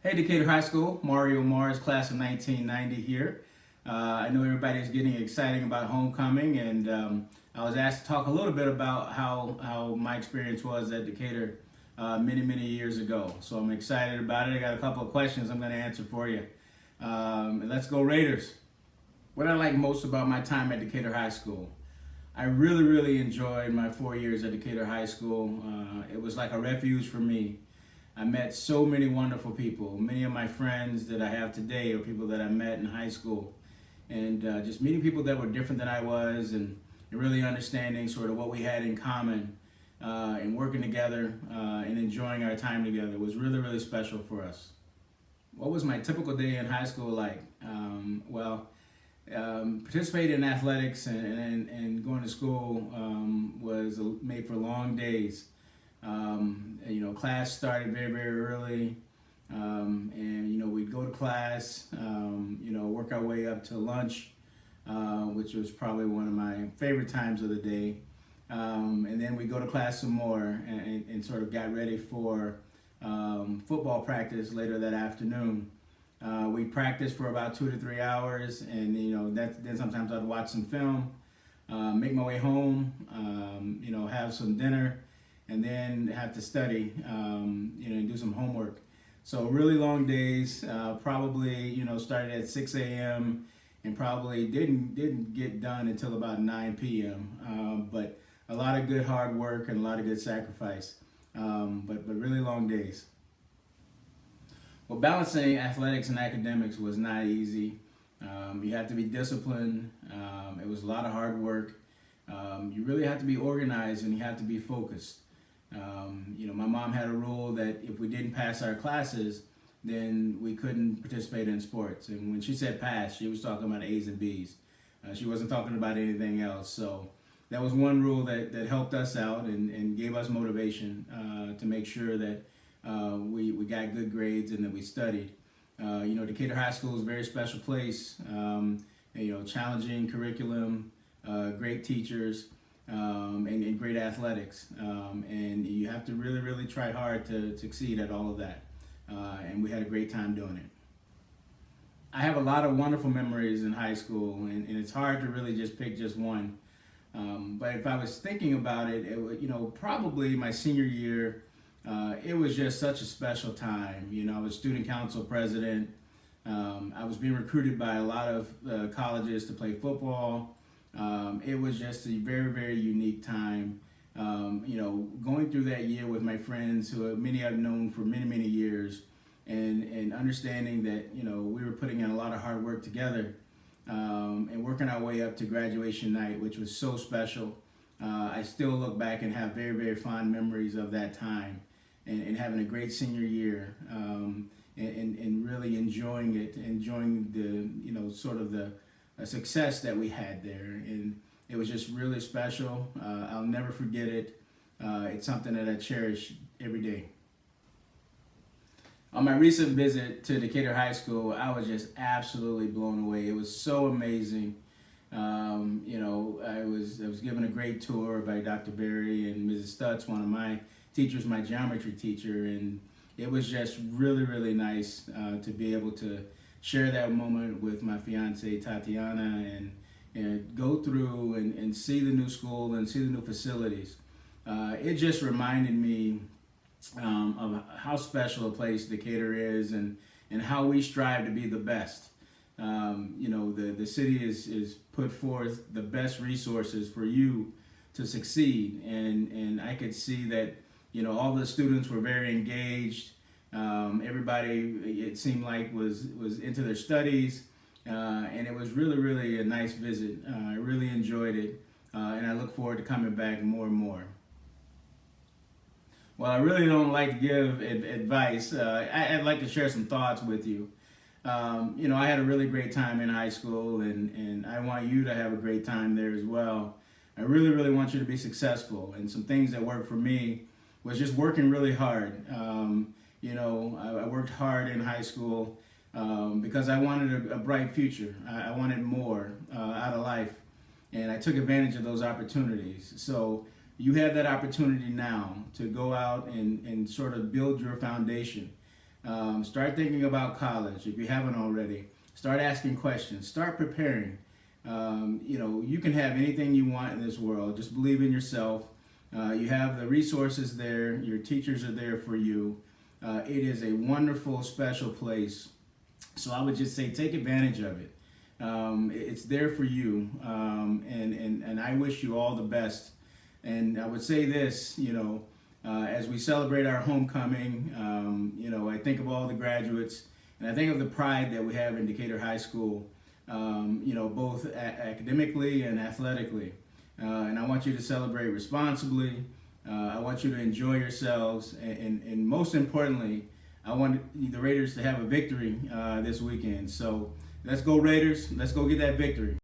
Hey, Decatur High School, Mario Mars, class of 1990 here. I know everybody's getting excited about homecoming, and I was asked to talk a little bit about how my experience was at Decatur many years ago. So I'm excited about it. I got a couple of questions I'm going to answer for you. Let's go Raiders. What I like most about my time at Decatur High School, I really enjoyed my 4 years at Decatur High School. It was like a refuge for me. I met so many wonderful people. Many of my friends that I have today are people that I met in high school. And just meeting people that were different than I was and really understanding sort of what we had in common and working together and enjoying our time together was really special for us. What was my typical day in high school like? Participating in athletics and going to school was made for long days. Class started very early, and we'd go to class, work our way up to lunch, which was probably one of my favorite times of the day. And then we go to class some more and sort of got ready for football practice later that afternoon. We practiced for about 2 to 3 hours, and then sometimes I'd watch some film, make my way home, have some dinner, and then have to study, and do some homework. So really long days. Probably started at 6 a.m. and probably didn't get done until about 9 p.m. But a lot of good hard work and a lot of good sacrifice. But really long days. Well, balancing athletics and academics was not easy. You have to be disciplined. It was a lot of hard work. You really have to be organized and you have to be focused. My mom had a rule that if we didn't pass our classes, then we couldn't participate in sports. And when she said pass, she was talking about A's and B's. She wasn't talking about anything else. So that was one rule that helped us out and gave us motivation to make sure that we got good grades and that we studied. Decatur High School is a very special place. Challenging curriculum, great teachers. And great athletics. And you have to really try hard to succeed at all of that. And we had a great time doing it. I have a lot of wonderful memories in high school, and it's hard to really just pick just one. But if I was thinking about it, probably my senior year, it was just such a special time. I was student council president. I was being recruited by a lot of colleges to play football. It was just a very unique time. Going through that year with my friends, who many I've known for many years, and understanding that we were putting in a lot of hard work together, and working our way up to graduation night, which was so special. I still look back and have very fond memories of that time, and having a great senior year, and really enjoying it, enjoying the sort of the success that we had there, and it was just really special. I'll never forget it. It's something that I cherish every day. On my recent visit to Decatur High School, I was just absolutely blown away. It was so amazing. I was given a great tour by Dr. Berry and Mrs. Stutz, one of my teachers, my geometry teacher, and it was just really nice to be able to share that moment with my fiance Tatiana and go through and see the new school and see the new facilities. It just reminded me of how special a place Decatur is and how we strive to be the best. The city is put forth the best resources for you to succeed, and I could see that all the students were very engaged. Everybody, it seemed like, was into their studies, and it was really a nice visit. I really enjoyed it, and I look forward to coming back more and more. Well, I really don't like to give advice. I'd like to share some thoughts with you. I had a really great time in high school, and I want you to have a great time there as well. I really want you to be successful, and some things that worked for me was just working really hard. I worked hard in high school because I wanted a bright future. I wanted more out of life, and I took advantage of those opportunities. So you have that opportunity now to go out and sort of build your foundation. Start thinking about college if you haven't already. Start asking questions. Start preparing. You can have anything you want in this world. Just believe in yourself. You have the resources there. Your teachers are there for you. It is a wonderful, special place. So I would just say take advantage of it. It's there for you, and I wish you all the best. And I would say this, as we celebrate our homecoming, I think of all the graduates, and I think of the pride that we have in Decatur High School, both academically and athletically. And I want you to celebrate responsibly. I want you to enjoy yourselves, and most importantly, I want the Raiders to have a victory this weekend. So let's go Raiders. Let's go get that victory.